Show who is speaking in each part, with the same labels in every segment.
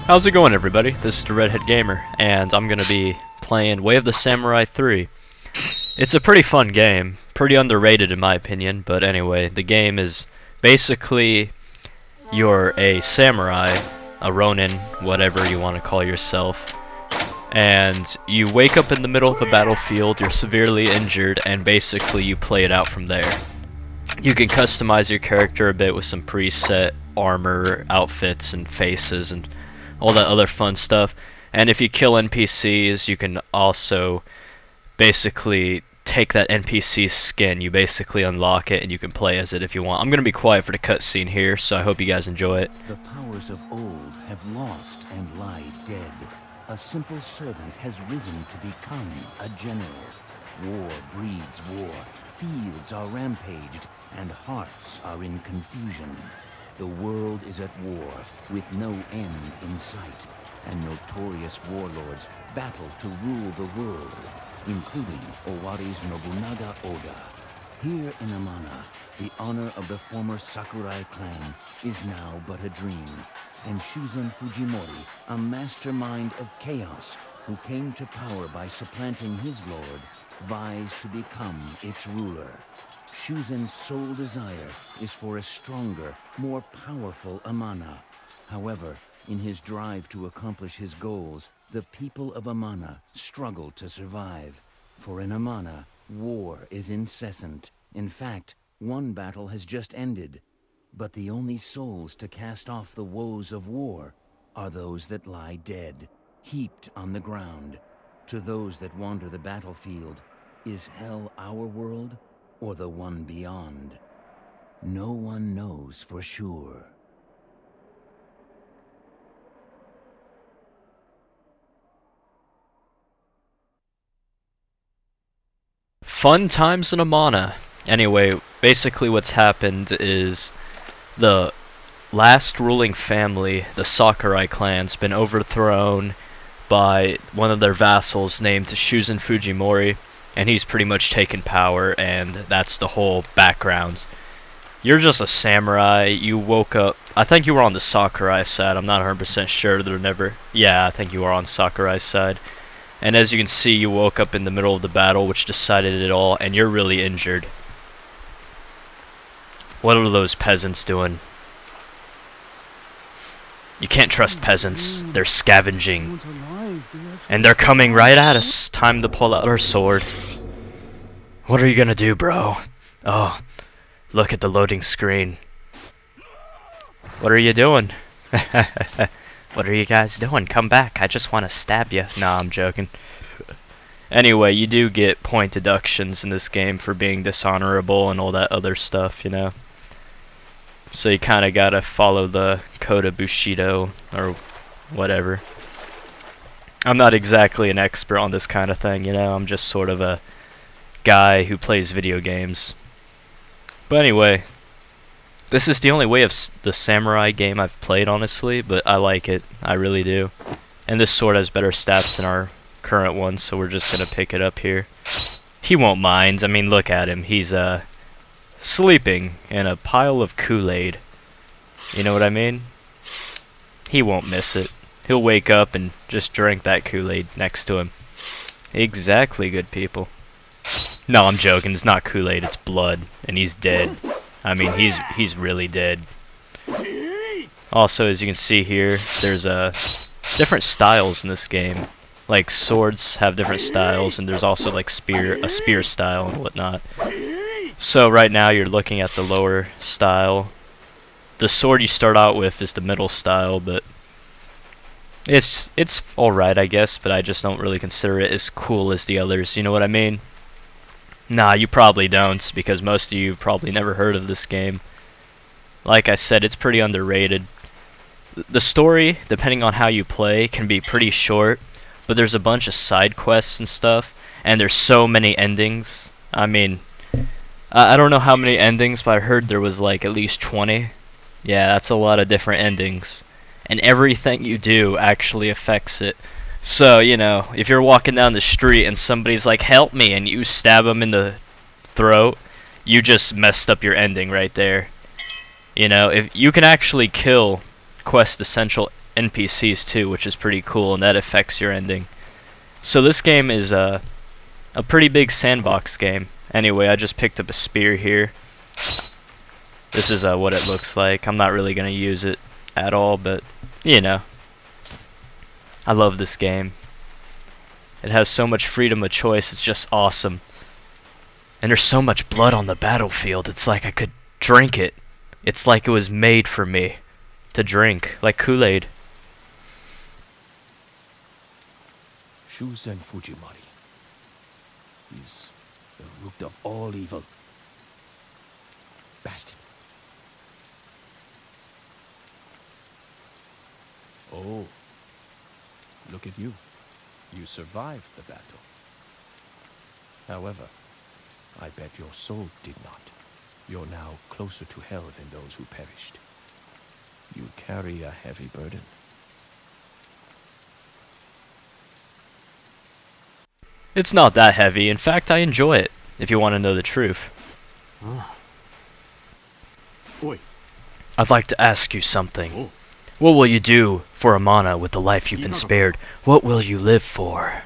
Speaker 1: How's it going, everybody? This is TheRedHeadGamer, and I'm gonna be playing Way of the Samurai 3. It's a pretty fun game, pretty underrated in my opinion, but anyway, the game is basically you're a samurai, a ronin, whatever you want to call yourself, and you wake up in the middle of the battlefield, you're severely injured, and basically you play it out from there. You can customize your character a bit with some preset armor, outfits, and faces, and all that other fun stuff. And if you kill NPCs, you can also basically take that NPC's skin. You basically unlock it and you can play as it if you want. I'm going to be quiet for the cutscene here, so I hope you guys enjoy it.
Speaker 2: The powers of old have lost and lie dead. A simple servant has risen to become a general. War breeds war. Fields are rampaged and hearts are in confusion. The world is at war, with no end in sight, and notorious warlords battle to rule the world, including Owari's Nobunaga Oda. Here in Amana, the honor of the former Sakurai clan is now but a dream, and Shuzen Fujimori, a mastermind of chaos who came to power by supplanting his lord, vies to become its ruler. Shuzen's sole desire is for a stronger, more powerful Amana. However, in his drive to accomplish his goals, the people of Amana struggle to survive. For in Amana, war is incessant. In fact, one battle has just ended. But the only souls to cast off the woes of war are those that lie dead, heaped on the ground. To those that wander the battlefield, is hell our world? Or the one beyond? No one knows for sure.
Speaker 1: Fun times in Amana. Anyway, basically what's happened is the last ruling family, the Sakurai clan's been overthrown by one of their vassals named Shuzen Fujimori, and he's pretty much taken power, and that's the whole background. You're just a samurai, you woke up, I think you were on the Sakurai side, I'm not 100% sure, yeah, I think you are on Sakurai's side. And as you can see, you woke up in the middle of the battle, which decided it all, and you're really injured. What are those peasants doing? You can't trust peasants, they're scavenging. And they're coming right at us. Time to pull out our sword. What are you gonna do, bro? Oh, look at the loading screen. What are you doing? What are you guys doing? Come back, I just want to stab you. Nah, I'm joking. Anyway, you do get point deductions in this game for being dishonorable and all that other stuff, you know. So you kinda gotta follow the code of Bushido, or whatever. I'm not exactly an expert on this kind of thing, you know, I'm just sort of a guy who plays video games. But anyway, this is the only Way of the Samurai game I've played, honestly, but I like it, I really do. And this sword has better stats than our current one, so we're just gonna pick it up here. He won't mind, I mean, look at him, he's sleeping in a pile of Kool-Aid. You know what I mean? He won't miss it. He'll wake up and just drink that Kool-Aid next to him. Exactly, good people. No, I'm joking. It's not Kool-Aid. It's blood, and he's dead. I mean, he's really dead. Also, as you can see here, there's different styles in this game. Like swords have different styles, and there's also like a spear style and whatnot. So right now you're looking at the lower style. The sword you start out with is the middle style, but it's alright, I guess, but I just don't really consider it as cool as the others, you know what I mean? Nah, you probably don't, because most of you have probably never heard of this game. Like I said, it's pretty underrated. The story, depending on how you play, can be pretty short, but there's a bunch of side quests and stuff, and there's so many endings. I mean, I don't know how many endings, but I heard there was like at least 20. Yeah, that's a lot of different endings. And everything you do actually affects it. So, you know, if you're walking down the street and somebody's like, help me, and you stab them in the throat, you just messed up your ending right there. You know, if you can actually kill quest essential NPCs too, which is pretty cool, and that affects your ending. So this game is a pretty big sandbox game. Anyway, I just picked up a spear here. This is what it looks like. I'm not really going to use it at all, but, you know. I love this game. It has so much freedom of choice, it's just awesome. And there's so much blood on the battlefield, it's like I could drink it. It's like it was made for me to drink, like Kool-Aid.
Speaker 3: Shuzen Fujimori is the root of all evil. Bastard. Oh, look at you. You survived the battle. However, I bet your soul did not. You're now closer to hell than those who perished. You carry a heavy burden.
Speaker 1: It's not that heavy. In fact, I enjoy it, if you want to know the truth. I'd like to ask you something. What will you do for Amana with the life you've been spared? What will you live for?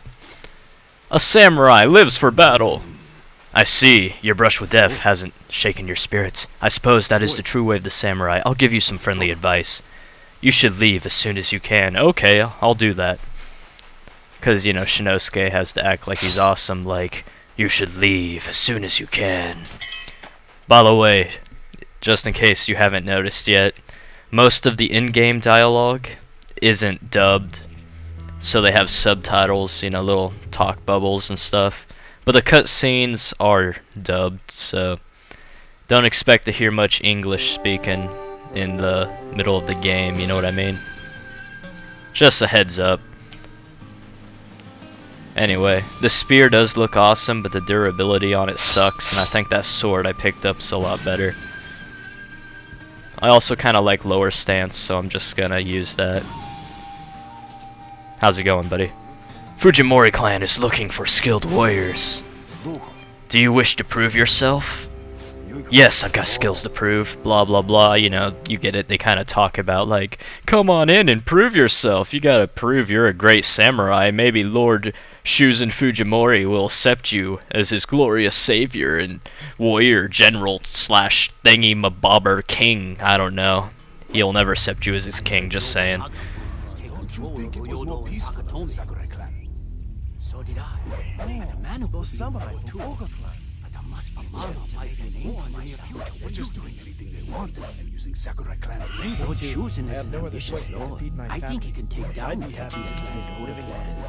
Speaker 1: A samurai lives for battle. I see. Your brush with death hasn't shaken your spirits. I suppose that is the true way of the samurai. I'll give you some friendly advice. You should leave as soon as you can. Okay, I'll do that. Because, you know, Shinosuke has to act like he's awesome, like, you should leave as soon as you can. By the way, just in case you haven't noticed yet, most of the in-game dialogue isn't dubbed, so they have subtitles, you know, little talk bubbles and stuff. But the cutscenes are dubbed, so don't expect to hear much English speaking in the middle of the game, you know what I mean? Just a heads up. Anyway, the spear does look awesome, but the durability on it sucks, and I think that sword I picked up is a lot better. I also kind of like lower stance, so I'm just gonna use that. How's it going, buddy? Fujimori clan is looking for skilled warriors. Do you wish to prove yourself? Yes, I've got skills to prove, blah blah blah, you know, you get it, they kind of talk about like, come on in and prove yourself, you gotta prove you're a great samurai, maybe Lord Shuzen Fujimori will accept you as his glorious savior and warrior general slash thingy mabobber king, I don't know, he'll never accept you as his king, just saying.
Speaker 4: Don't you think it was more peaceful in the Sakurai clan? So did I. And a man who those samurai from Oga clan. But there must be a way to make a name for myself.
Speaker 5: They're just doing anything they want and using Sakurai clan's name.
Speaker 4: Lord Shuzen is an ambitious lord. I think he can take down the Takitas Oda clans.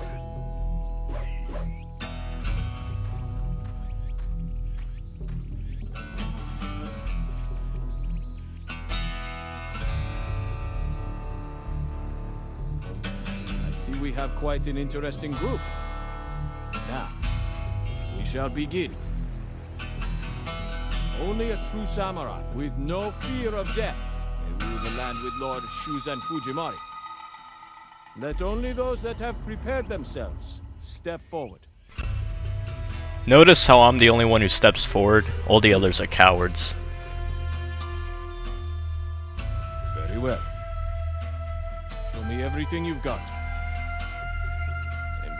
Speaker 3: We have quite an interesting group. Now, we shall begin. Only a true samurai with no fear of death may rule the land with Lord Shuzen Fujimori. Let only those that have prepared themselves step forward.
Speaker 1: Notice how I'm the only one who steps forward, all the others are cowards.
Speaker 3: Very well. Show me everything you've got.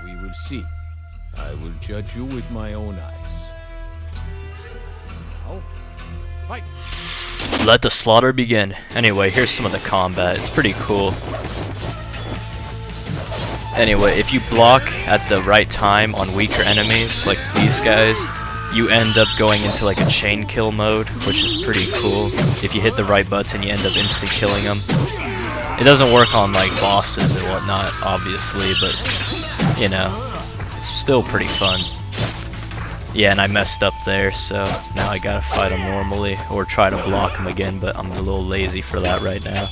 Speaker 3: We will see. I will judge you with my own eyes. Now, fight!
Speaker 1: Let the slaughter begin. Anyway, here's some of the combat. It's pretty cool. Anyway, if you block at the right time on weaker enemies, like these guys, you end up going into like a chain kill mode, which is pretty cool. If you hit the right button, you end up instant killing them. It doesn't work on like bosses and whatnot, obviously, but you know, it's still pretty fun. Yeah, and I messed up there, so now I gotta fight him normally, or try to block him again, but I'm a little lazy for that right now.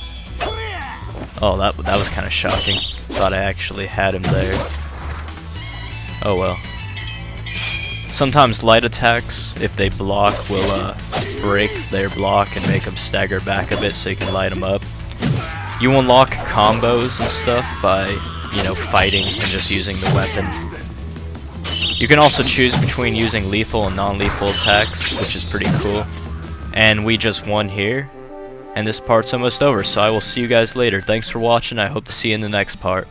Speaker 1: Oh, that was kind of shocking. Thought I actually had him there. Oh well. Sometimes light attacks, if they block, will break their block and make them stagger back a bit so you can light them up. You unlock combos and stuff by, you know, fighting and just using the weapon. You can also choose between using lethal and non-lethal attacks, which is pretty cool. And we just won here. And this part's almost over, so I will see you guys later. Thanks for watching. I hope to see you in the next part.